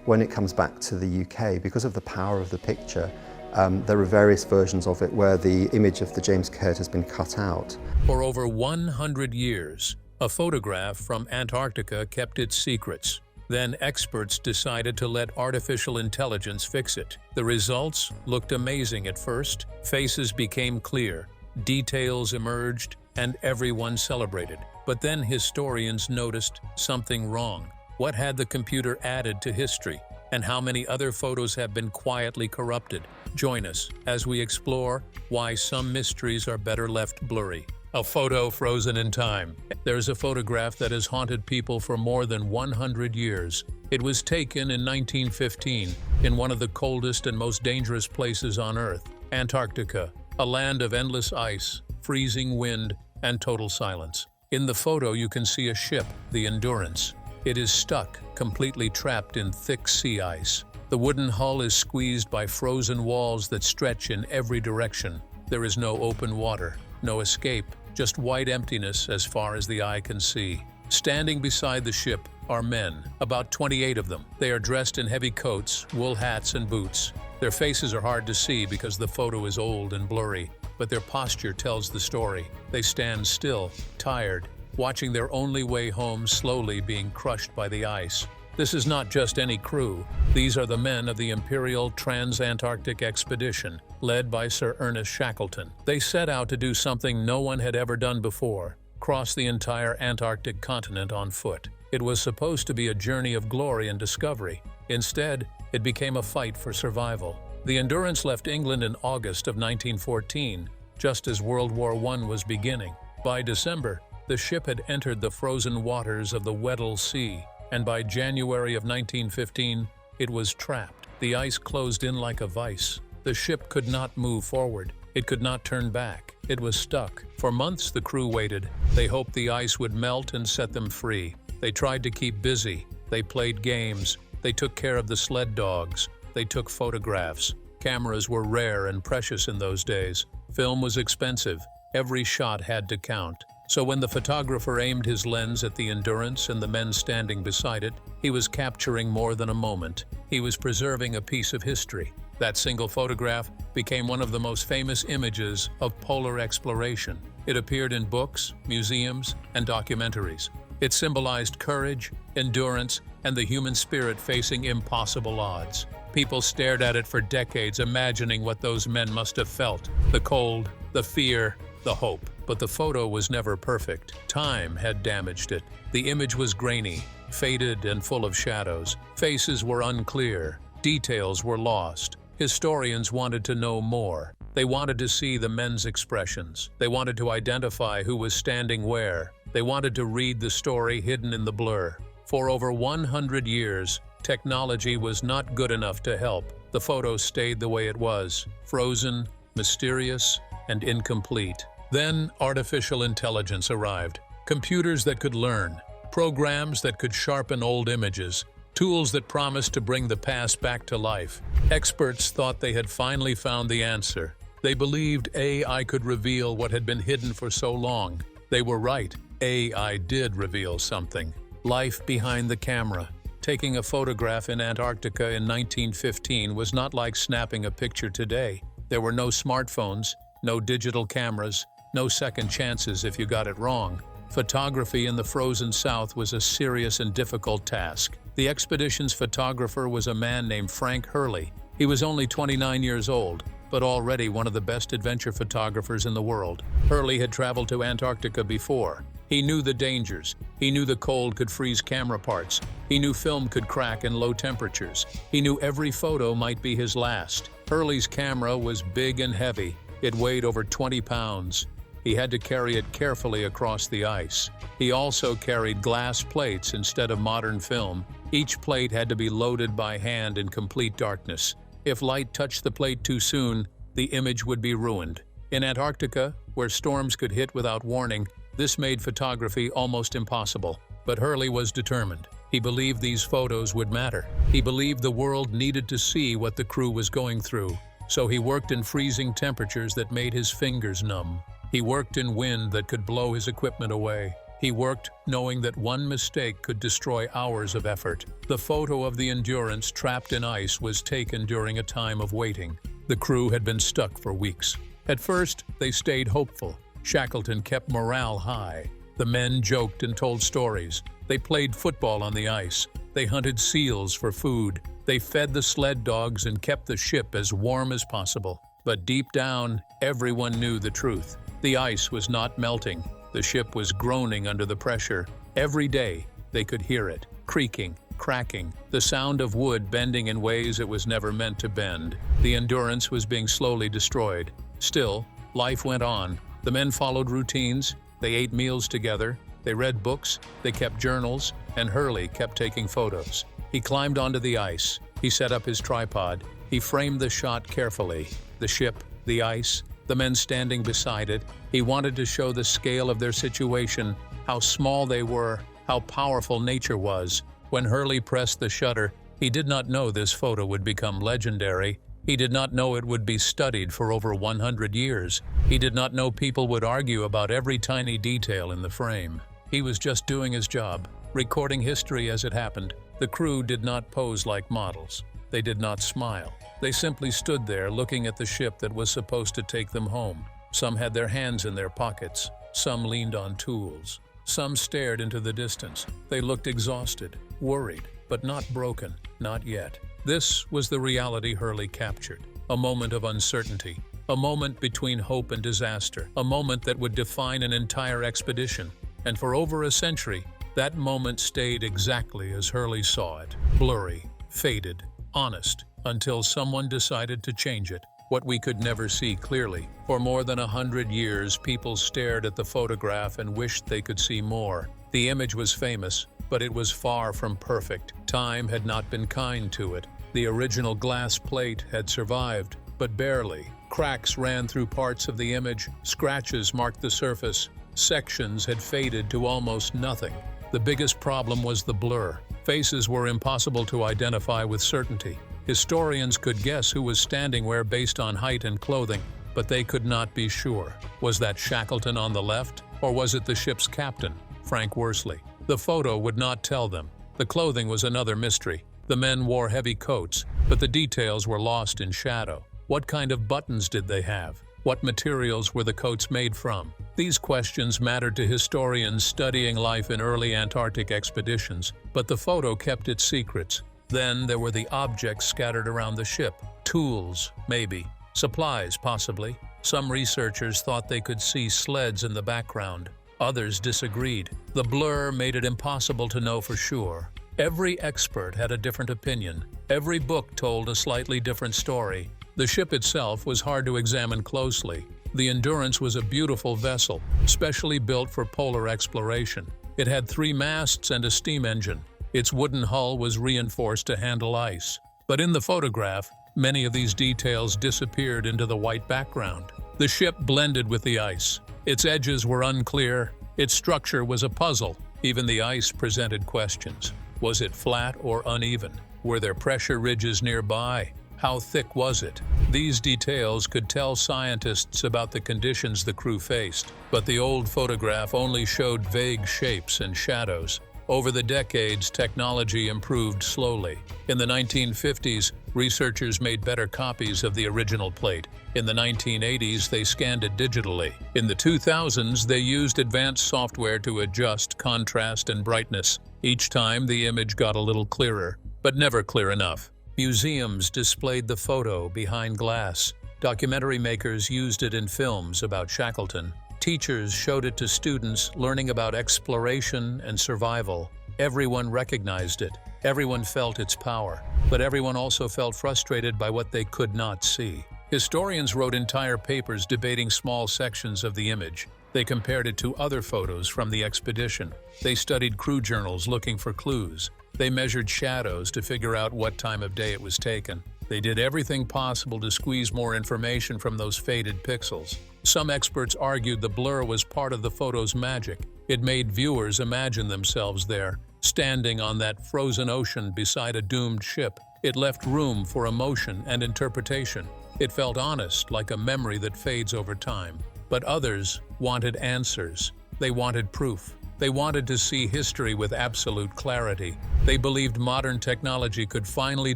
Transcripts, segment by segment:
when it comes back to the UK, because of the power of the picture, there are various versions of it where the image of the James Caird has been cut out. For over 100 years, a photograph from Antarctica kept its secrets. Then experts decided to let artificial intelligence fix it. The results looked amazing at first. Faces became clear, details emerged, and everyone celebrated. But then historians noticed something wrong. What had the computer added to history? And how many other photos have been quietly corrupted? Join us as we explore why some mysteries are better left blurry. A photo frozen in time. There's a photograph that has haunted people for more than 100 years. It was taken in 1915 in one of the coldest and most dangerous places on Earth, Antarctica, a land of endless ice, freezing wind, and total silence. In the photo, you can see a ship, the Endurance. It is stuck, completely trapped in thick sea ice. The wooden hull is squeezed by frozen walls that stretch in every direction. There is no open water, no escape, just white emptiness as far as the eye can see. Standing beside the ship are men, about 28 of them. They are dressed in heavy coats, wool hats, and boots. Their faces are hard to see because the photo is old and blurry, but their posture tells the story. They stand still, tired, watching their only way home slowly being crushed by the ice. This is not just any crew. These are the men of the Imperial Trans-Antarctic Expedition, led by Sir Ernest Shackleton. They set out to do something no one had ever done before: cross the entire Antarctic continent on foot. It was supposed to be a journey of glory and discovery. Instead, it became a fight for survival. The Endurance left England in August of 1914, just as World War I was beginning. By December, the ship had entered the frozen waters of the Weddell Sea, and by January of 1915, it was trapped. The ice closed in like a vice. The ship could not move forward. It could not turn back. It was stuck. For months, the crew waited. They hoped the ice would melt and set them free. They tried to keep busy. They played games. They took care of the sled dogs. They took photographs. Cameras were rare and precious in those days. Film was expensive. Every shot had to count. So when the photographer aimed his lens at the Endurance and the men standing beside it, he was capturing more than a moment. He was preserving a piece of history. That single photograph became one of the most famous images of polar exploration. It appeared in books, museums, and documentaries. It symbolized courage, endurance, and the human spirit facing impossible odds. People stared at it for decades, imagining what those men must have felt: the cold, the fear, the hope. But the photo was never perfect. Time had damaged it. The image was grainy, faded, and full of shadows. Faces were unclear. Details were lost. Historians wanted to know more. They wanted to see the men's expressions. They wanted to identify who was standing where. They wanted to read the story hidden in the blur. For over 100 years, technology was not good enough to help. The photo stayed the way it was: frozen, mysterious, and incomplete. Then artificial intelligence arrived. Computers that could learn, programs that could sharpen old images, tools that promised to bring the past back to life. Experts thought they had finally found the answer. They believed AI could reveal what had been hidden for so long. They were right. AI did reveal something. Life behind the camera. Taking a photograph in Antarctica in 1915 was not like snapping a picture today. There were no smartphones, no digital cameras, no second chances if you got it wrong. Photography in the frozen South was a serious and difficult task. The expedition's photographer was a man named Frank Hurley. He was only 29 years old, but already one of the best adventure photographers in the world. Hurley had traveled to Antarctica before. He knew the dangers. He knew the cold could freeze camera parts. He knew film could crack in low temperatures. He knew every photo might be his last. Hurley's camera was big and heavy. It weighed over 20 pounds. He had to carry it carefully across the ice. He also carried glass plates instead of modern film. Each plate had to be loaded by hand in complete darkness. If light touched the plate too soon, the image would be ruined. In Antarctica, where storms could hit without warning, this made photography almost impossible. But Hurley was determined. He believed these photos would matter. He believed the world needed to see what the crew was going through. So he worked in freezing temperatures that made his fingers numb. He worked in wind that could blow his equipment away. He worked knowing that one mistake could destroy hours of effort. The photo of the Endurance trapped in ice was taken during a time of waiting. The crew had been stuck for weeks. At first, they stayed hopeful. Shackleton kept morale high. The men joked and told stories. They played football on the ice. They hunted seals for food. They fed the sled dogs and kept the ship as warm as possible. But deep down, everyone knew the truth. The ice was not melting. The ship was groaning under the pressure. Every day, they could hear it, creaking, cracking, the sound of wood bending in ways it was never meant to bend. The Endurance was being slowly destroyed. Still, life went on. The men followed routines. They ate meals together. They read books. They kept journals. And Hurley kept taking photos. He climbed onto the ice. He set up his tripod. He framed the shot carefully. The ship, the ice, the men standing beside it. He wanted to show the scale of their situation, how small they were, how powerful nature was. When Hurley pressed the shutter, he did not know this photo would become legendary. He did not know it would be studied for over 100 years. He did not know people would argue about every tiny detail in the frame. He was just doing his job, recording history as it happened. The crew did not pose like models. They did not smile. They simply stood there looking at the ship that was supposed to take them home. Some had their hands in their pockets. Some leaned on tools. Some stared into the distance. They looked exhausted, worried, but not broken, not yet. This was the reality Hurley captured. A moment of uncertainty. A moment between hope and disaster. A moment that would define an entire expedition. And for over a century, that moment stayed exactly as Hurley saw it. Blurry, faded, honest, until someone decided to change it. What we could never see clearly. For more than 100 years, people stared at the photograph and wished they could see more. The image was famous, but it was far from perfect. Time had not been kind to it. The original glass plate had survived, but barely. Cracks ran through parts of the image. Scratches marked the surface. Sections had faded to almost nothing. The biggest problem was the blur. Faces were impossible to identify with certainty. Historians could guess who was standing where based on height and clothing, but they could not be sure. Was that Shackleton on the left, or was it the ship's captain, Frank Worsley? The photo would not tell them. The clothing was another mystery. The men wore heavy coats, but the details were lost in shadow. What kind of buttons did they have? What materials were the coats made from? These questions mattered to historians studying life in early Antarctic expeditions, but the photo kept its secrets. Then there were the objects scattered around the ship. Tools, maybe. Supplies, possibly. Some researchers thought they could see sleds in the background. Others disagreed. The blur made it impossible to know for sure. Every expert had a different opinion. Every book told a slightly different story. The ship itself was hard to examine closely. The Endurance was a beautiful vessel, specially built for polar exploration. It had 3 masts and a steam engine. Its wooden hull was reinforced to handle ice. But in the photograph, many of these details disappeared into the white background. The ship blended with the ice. Its edges were unclear. Its structure was a puzzle. Even the ice presented questions. Was it flat or uneven? Were there pressure ridges nearby? How thick was it? These details could tell scientists about the conditions the crew faced, but the old photograph only showed vague shapes and shadows. Over the decades, technology improved slowly. In the 1950s, researchers made better copies of the original plate. In the 1980s, they scanned it digitally. In the 2000s, they used advanced software to adjust contrast and brightness. Each time, the image got a little clearer, but never clear enough. Museums displayed the photo behind glass. Documentary makers used it in films about Shackleton. Teachers showed it to students learning about exploration and survival. Everyone recognized it. Everyone felt its power. But everyone also felt frustrated by what they could not see. Historians wrote entire papers debating small sections of the image. They compared it to other photos from the expedition. They studied crew journals looking for clues. They measured shadows to figure out what time of day it was taken. They did everything possible to squeeze more information from those faded pixels. Some experts argued the blur was part of the photo's magic. It made viewers imagine themselves there, standing on that frozen ocean beside a doomed ship. It left room for emotion and interpretation. It felt honest, like a memory that fades over time. But others wanted answers. They wanted proof. They wanted to see history with absolute clarity. They believed modern technology could finally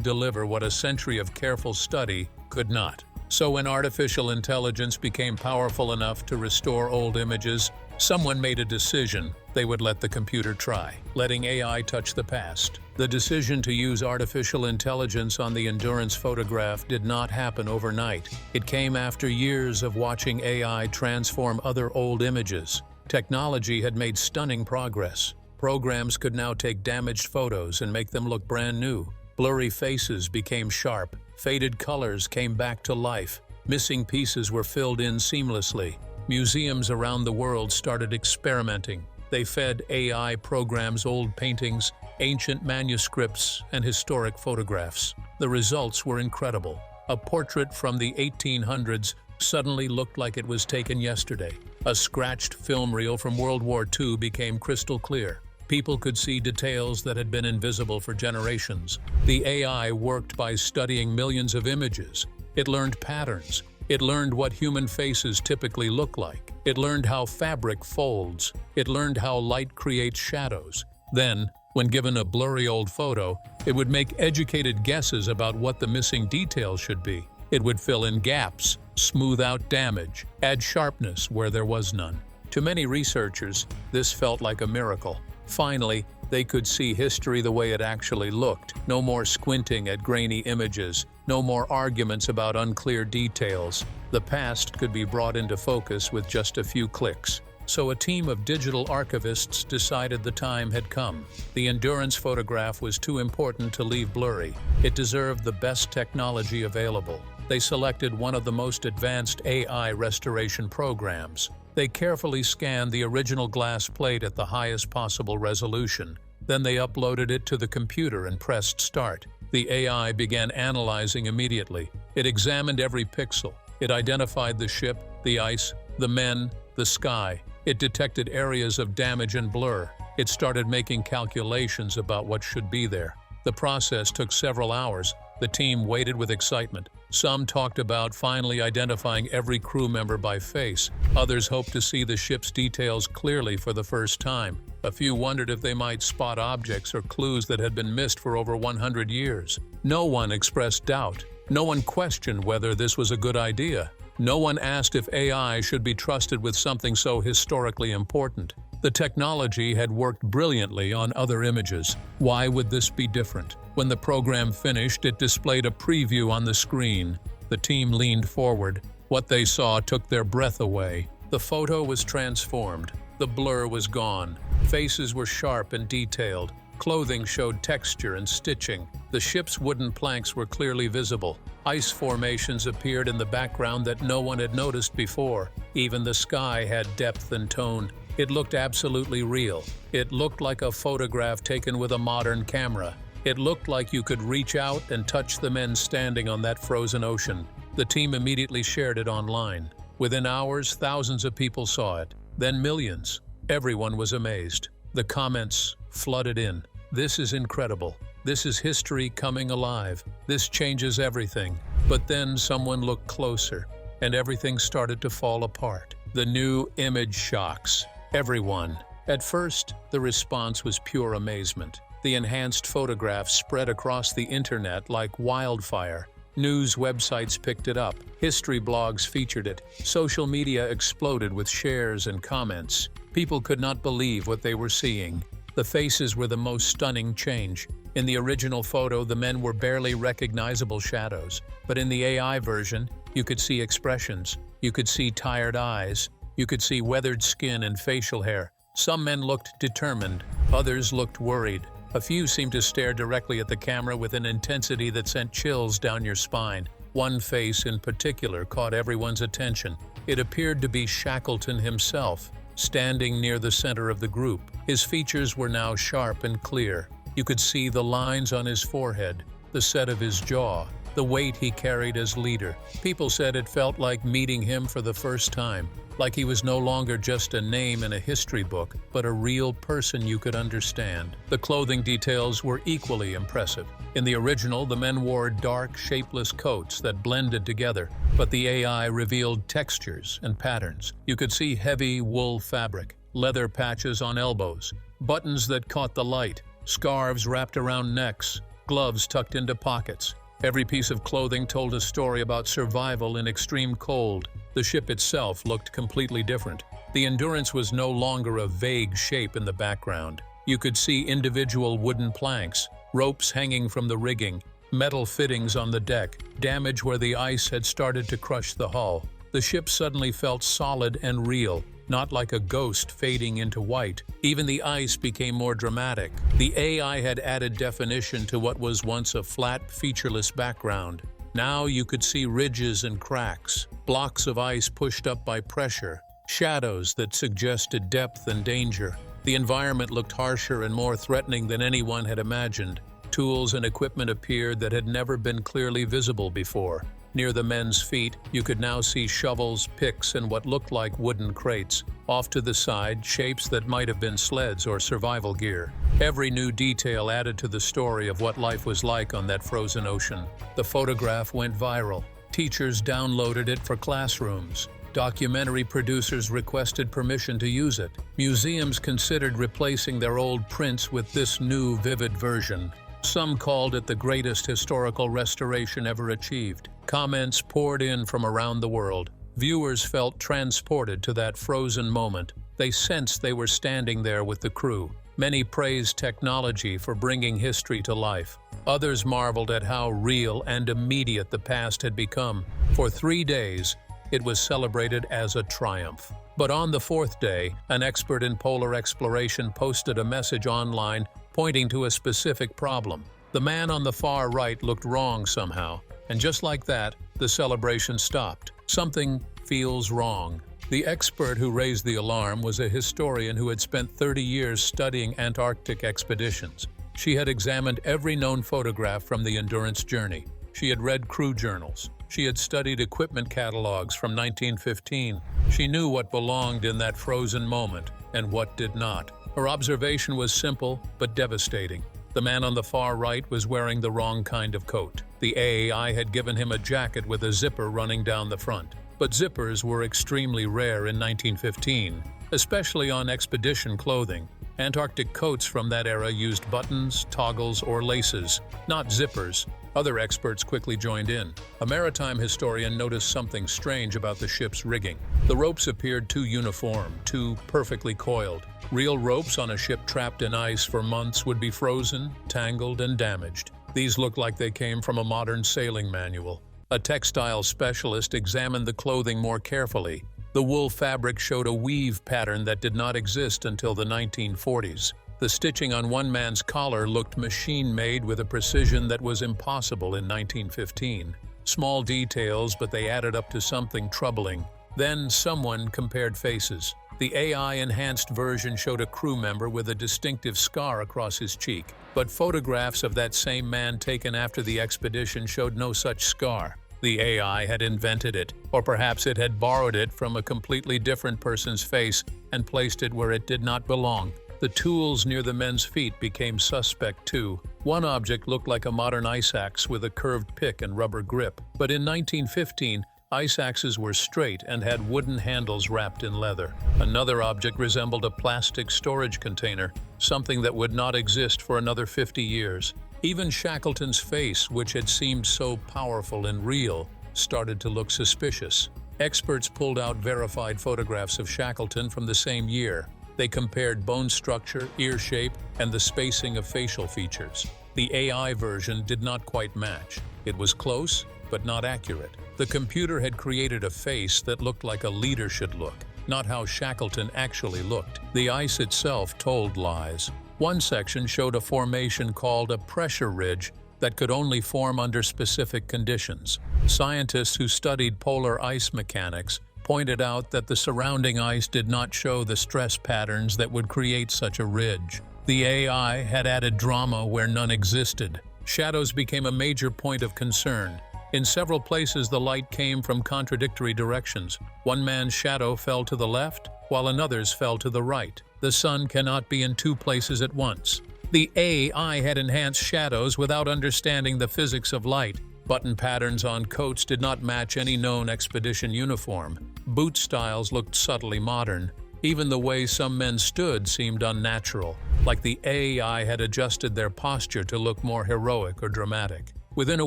deliver what a century of careful study could not. So when artificial intelligence became powerful enough to restore old images, someone made a decision. They would let the computer try, letting AI touch the past. The decision to use artificial intelligence on the Endurance photograph did not happen overnight. It came after years of watching AI transform other old images. Technology had made stunning progress. Programs could now take damaged photos and make them look brand new. Blurry faces became sharp. Faded colors came back to life. Missing pieces were filled in seamlessly. Museums around the world started experimenting. They fed AI programs old paintings, ancient manuscripts, and historic photographs. The results were incredible. A portrait from the 1800s suddenly looked like it was taken yesterday. A scratched film reel from World War II became crystal clear. People could see details that had been invisible for generations. The AI worked by studying millions of images. It learned patterns. It learned what human faces typically look like. It learned how fabric folds. It learned how light creates shadows. Then, when given a blurry old photo, it would make educated guesses about what the missing details should be. It would fill in gaps, smooth out damage, add sharpness where there was none. To many researchers, this felt like a miracle. Finally, they could see history the way it actually looked. No more squinting at grainy images. No more arguments about unclear details. The past could be brought into focus with just a few clicks. So a team of digital archivists decided the time had come. The Endurance photograph was too important to leave blurry. It deserved the best technology available. They selected one of the most advanced AI restoration programs. They carefully scanned the original glass plate at the highest possible resolution. Then they uploaded it to the computer and pressed start. The AI began analyzing immediately. It examined every pixel. It identified the ship, the ice, the men, the sky. It detected areas of damage and blur. It started making calculations about what should be there. The process took several hours. The team waited with excitement. Some talked about finally identifying every crew member by face. Others hoped to see the ship's details clearly for the first time. A few wondered if they might spot objects or clues that had been missed for over 100 years. No one expressed doubt. No one questioned whether this was a good idea. No one asked if AI should be trusted with something so historically important. The technology had worked brilliantly on other images. Why would this be different? When the program finished, it displayed a preview on the screen. The team leaned forward. What they saw took their breath away. The photo was transformed. The blur was gone. Faces were sharp and detailed. Clothing showed texture and stitching. The ship's wooden planks were clearly visible. Ice formations appeared in the background that no one had noticed before. Even the sky had depth and tone. It looked absolutely real. It looked like a photograph taken with a modern camera. It looked like you could reach out and touch the men standing on that frozen ocean. The team immediately shared it online. Within hours, thousands of people saw it. Then millions. Everyone was amazed. The comments flooded in. This is incredible. This is history coming alive. This changes everything. But then someone looked closer, and everything started to fall apart. The new image shocks everyone. At first, the response was pure amazement. The enhanced photograph spread across the internet like wildfire. News websites picked it up. History blogs featured it. Social media exploded with shares and comments. People could not believe what they were seeing. The faces were the most stunning change. In the original photo, the men were barely recognizable shadows. But in the AI version, you could see expressions. You could see tired eyes. You could see weathered skin and facial hair. Some men looked determined. Others looked worried. A few seemed to stare directly at the camera with an intensity that sent chills down your spine. One face in particular caught everyone's attention. It appeared to be Shackleton himself, standing near the center of the group. His features were now sharp and clear. You could see the lines on his forehead, the set of his jaw, the weight he carried as leader. People said it felt like meeting him for the first time, like he was no longer just a name in a history book, but a real person you could understand. The clothing details were equally impressive. In the original, the men wore dark, shapeless coats that blended together, but the AI revealed textures and patterns. You could see heavy wool fabric, leather patches on elbows, buttons that caught the light, scarves wrapped around necks, gloves tucked into pockets. Every piece of clothing told a story about survival in extreme cold. The ship itself looked completely different. The Endurance was no longer a vague shape in the background. You could see individual wooden planks, ropes hanging from the rigging, metal fittings on the deck, damage where the ice had started to crush the hull. The ship suddenly felt solid and real, not like a ghost fading into white. Even the ice became more dramatic. The AI had added definition to what was once a flat, featureless background. Now you could see ridges and cracks, blocks of ice pushed up by pressure, shadows that suggested depth and danger. The environment looked harsher and more threatening than anyone had imagined. Tools and equipment appeared that had never been clearly visible before. Near the men's feet, you could now see shovels, picks, and what looked like wooden crates. Off to the side, shapes that might have been sleds or survival gear. Every new detail added to the story of what life was like on that frozen ocean. The photograph went viral. Teachers downloaded it for classrooms. Documentary producers requested permission to use it. Museums considered replacing their old prints with this new, vivid version. Some called it the greatest historical restoration ever achieved. Comments poured in from around the world. Viewers felt transported to that frozen moment. They sensed they were standing there with the crew. Many praised technology for bringing history to life. Others marveled at how real and immediate the past had become. For 3 days, it was celebrated as a triumph. But on the 4th day, an expert in polar exploration posted a message online pointing to a specific problem. The man on the far right looked wrong somehow, and just like that, the celebration stopped. Something feels wrong. The expert who raised the alarm was a historian who had spent 30 years studying Antarctic expeditions. She had examined every known photograph from the Endurance journey. She had read crew journals. She had studied equipment catalogs from 1915. She knew what belonged in that frozen moment and what did not. Her observation was simple but devastating. The man on the far right was wearing the wrong kind of coat. The AI had given him a jacket with a zipper running down the front. But zippers were extremely rare in 1915, especially on expedition clothing. Antarctic coats from that era used buttons, toggles, or laces, not zippers. Other experts quickly joined in. A maritime historian noticed something strange about the ship's rigging. The ropes appeared too uniform, too perfectly coiled. Real ropes on a ship trapped in ice for months would be frozen, tangled, and damaged. These looked like they came from a modern sailing manual. A textile specialist examined the clothing more carefully. The wool fabric showed a weave pattern that did not exist until the 1940s. The stitching on one man's collar looked machine-made with a precision that was impossible in 1915. Small details, but they added up to something troubling. Then someone compared faces. The AI-enhanced version showed a crew member with a distinctive scar across his cheek, but photographs of that same man taken after the expedition showed no such scar. The AI had invented it, or perhaps it had borrowed it from a completely different person's face and placed it where it did not belong. The tools near the men's feet became suspect too. One object looked like a modern ice axe with a curved pick and rubber grip, but in 1915, ice axes were straight and had wooden handles wrapped in leather. Another object resembled a plastic storage container, something that would not exist for another 50 years. Even Shackleton's face, which had seemed so powerful and real, started to look suspicious. Experts pulled out verified photographs of Shackleton from the same year. They compared bone structure, ear shape, and the spacing of facial features. The AI version did not quite match. It was close, but not accurate. The computer had created a face that looked like a leader should look, not how Shackleton actually looked. The ice itself told lies. One section showed a formation called a pressure ridge that could only form under specific conditions. Scientists who studied polar ice mechanics pointed out that the surrounding ice did not show the stress patterns that would create such a ridge. The AI had added drama where none existed. Shadows became a major point of concern. In several places, the light came from contradictory directions. One man's shadow fell to the left, while another's fell to the right. The sun cannot be in two places at once. The AI had enhanced shadows without understanding the physics of light. Button patterns on coats did not match any known expedition uniform. Boot styles looked subtly modern. Even the way some men stood seemed unnatural, like the AI had adjusted their posture to look more heroic or dramatic. Within a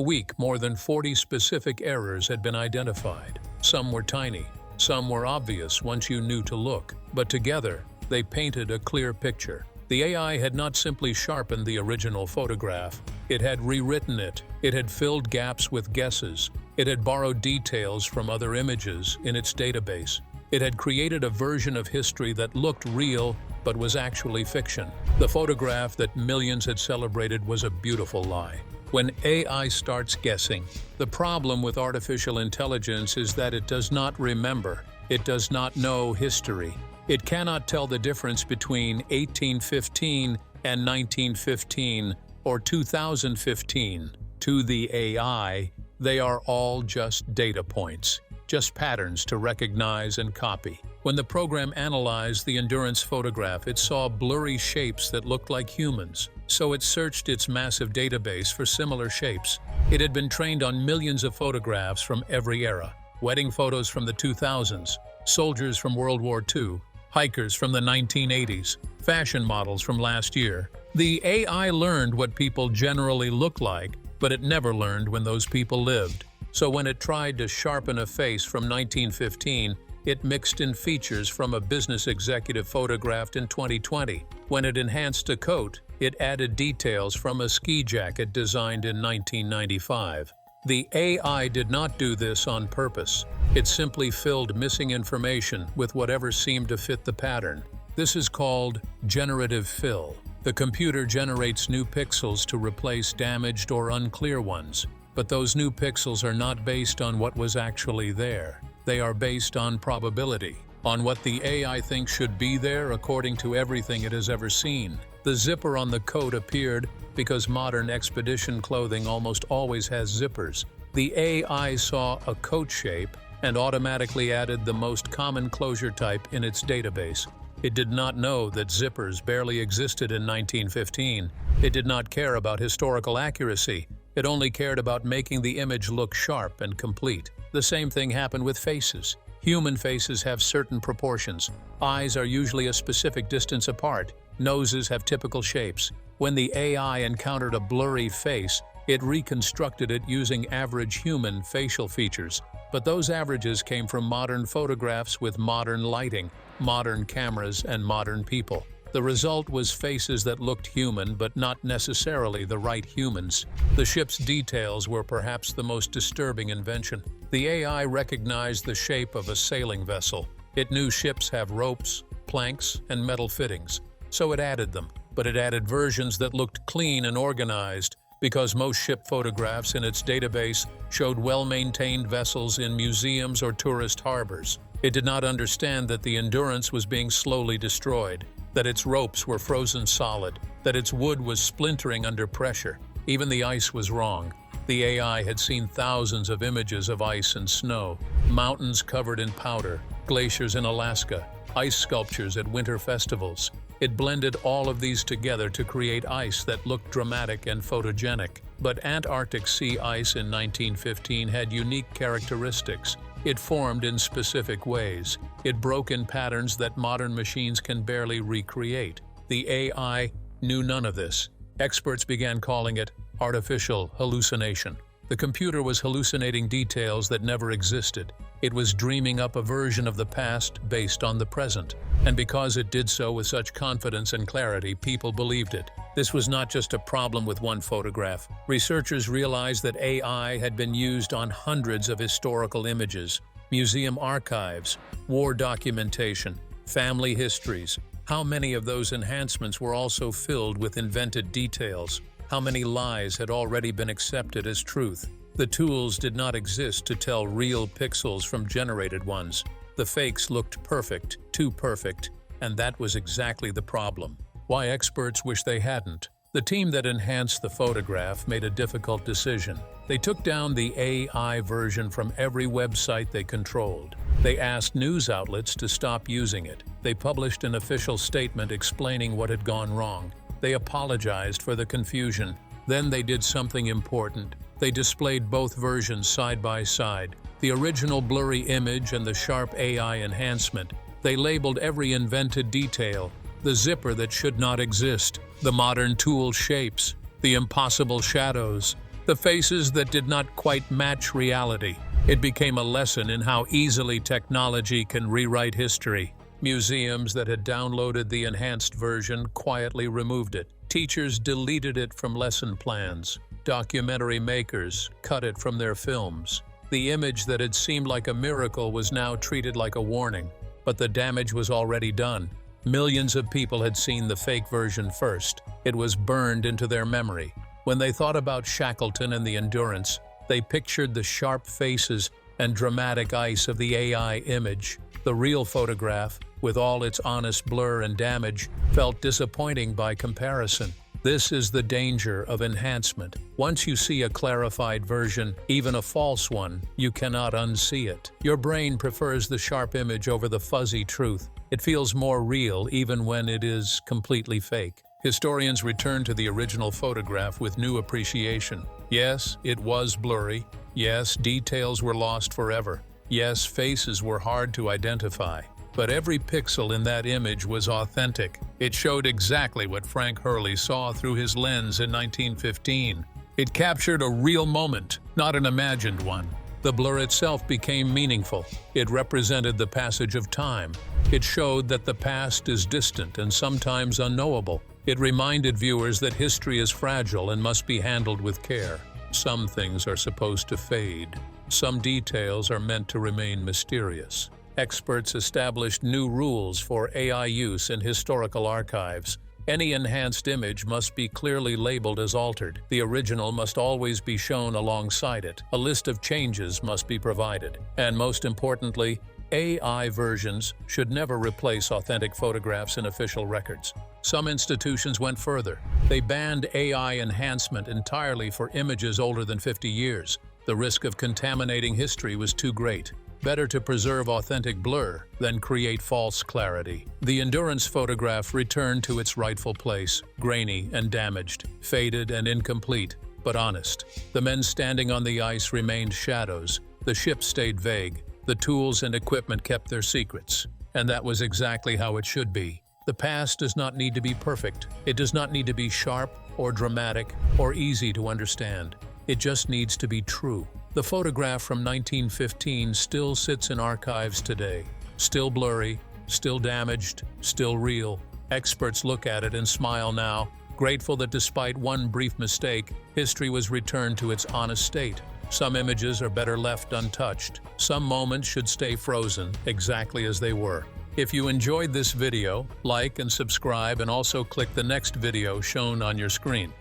week, more than 40 specific errors had been identified. Some were tiny, some were obvious once you knew to look, but together, they painted a clear picture. The AI had not simply sharpened the original photograph, it had rewritten it. It had filled gaps with guesses. It had borrowed details from other images in its database. It had created a version of history that looked real but was actually fiction. The photograph that millions had celebrated was a beautiful lie. When AI starts guessing, the problem with artificial intelligence is that it does not remember. It does not know history. It cannot tell the difference between 1815 and 1915 or 2015. To the AI, they are all just data points, just patterns to recognize and copy. When the program analyzed the endurance photograph, it saw blurry shapes that looked like humans, so it searched its massive database for similar shapes. It had been trained on millions of photographs from every era: wedding photos from the 2000s, soldiers from World War II, hikers from the 1980s, fashion models from last year. The AI learned what people generally look like, but it never learned when those people lived. So when it tried to sharpen a face from 1915, it mixed in features from a business executive photographed in 2020. When it enhanced a coat, it added details from a ski jacket designed in 1995. The AI did not do this on purpose. It simply filled missing information with whatever seemed to fit the pattern. This is called generative fill. The computer generates new pixels to replace damaged or unclear ones. But those new pixels are not based on what was actually there. They are based on probability, on what the AI thinks should be there according to everything it has ever seen. The zipper on the coat appeared because modern expedition clothing almost always has zippers. The AI saw a coat shape and automatically added the most common closure type in its database. It did not know that zippers barely existed in 1915. It did not care about historical accuracy. It only cared about making the image look sharp and complete. The same thing happened with faces. Human faces have certain proportions. Eyes are usually a specific distance apart. Noses have typical shapes. When the AI encountered a blurry face, it reconstructed it using average human facial features. But those averages came from modern photographs with modern lighting, modern cameras, and modern people. The result was faces that looked human, but not necessarily the right humans. The ship's details were perhaps the most disturbing invention. The AI recognized the shape of a sailing vessel. It knew ships have ropes, planks, and metal fittings, so it added them. But it added versions that looked clean and organized, because most ship photographs in its database showed well-maintained vessels in museums or tourist harbors. It did not understand that the Endurance was being slowly destroyed, that its ropes were frozen solid, that its wood was splintering under pressure. Even the ice was wrong. The AI had seen thousands of images of ice and snow, mountains covered in powder, glaciers in Alaska, ice sculptures at winter festivals. It blended all of these together to create ice that looked dramatic and photogenic. But Antarctic sea ice in 1915 had unique characteristics. It formed in specific ways. It broke in patterns that modern machines can barely recreate. The AI knew none of this. Experts began calling it artificial hallucination. The computer was hallucinating details that never existed. It was dreaming up a version of the past based on the present. And because it did so with such confidence and clarity, people believed it. This was not just a problem with one photograph. Researchers realized that AI had been used on hundreds of historical images, museum archives, war documentation, family histories. How many of those enhancements were also filled with invented details? How many lies had already been accepted as truth? The tools did not exist to tell real pixels from generated ones. The fakes looked perfect, too perfect, and that was exactly the problem. Why experts wish they hadn't. The team that enhanced the photograph made a difficult decision. They took down the AI version from every website they controlled. They asked news outlets to stop using it. They published an official statement explaining what had gone wrong. They apologized for the confusion. Then they did something important. They displayed both versions side by side, the original blurry image and the sharp AI enhancement. They labeled every invented detail, the zipper that should not exist, the modern tool shapes, the impossible shadows, the faces that did not quite match reality. It became a lesson in how easily technology can rewrite history. Museums that had downloaded the enhanced version quietly removed it. Teachers deleted it from lesson plans. Documentary makers cut it from their films. The image that had seemed like a miracle was now treated like a warning. But the damage was already done. Millions of people had seen the fake version first. It was burned into their memory. When they thought about Shackleton and the Endurance, they pictured the sharp faces and dramatic ice of the AI image. The real photograph, with all its honest blur and damage, felt disappointing by comparison. This is the danger of enhancement. Once you see a clarified version, even a false one, you cannot unsee it. Your brain prefers the sharp image over the fuzzy truth. It feels more real even when it is completely fake. Historians return to the original photograph with new appreciation. Yes, it was blurry. Yes, details were lost forever. Yes, faces were hard to identify. But every pixel in that image was authentic. It showed exactly what Frank Hurley saw through his lens in 1915. It captured a real moment, not an imagined one. The blur itself became meaningful. It represented the passage of time. It showed that the past is distant and sometimes unknowable. It reminded viewers that history is fragile and must be handled with care. Some things are supposed to fade. Some details are meant to remain mysterious. Experts established new rules for AI use in historical archives. Any enhanced image must be clearly labeled as altered. The original must always be shown alongside it. A list of changes must be provided. And most importantly, AI versions should never replace authentic photographs in official records. Some institutions went further. They banned AI enhancement entirely for images older than 50 years. The risk of contaminating history was too great. Better to preserve authentic blur than create false clarity. The Endurance photograph returned to its rightful place, grainy and damaged, faded and incomplete, but honest. The men standing on the ice remained shadows. The ship stayed vague. The tools and equipment kept their secrets. And that was exactly how it should be. The past does not need to be perfect. It does not need to be sharp or dramatic or easy to understand. It just needs to be true. The photograph from 1915 still sits in archives today. Still blurry, still damaged, still real. Experts look at it and smile now, grateful that despite one brief mistake, history was returned to its honest state. Some images are better left untouched. Some moments should stay frozen, exactly as they were. If you enjoyed this video, like and subscribe, and also click the next video shown on your screen.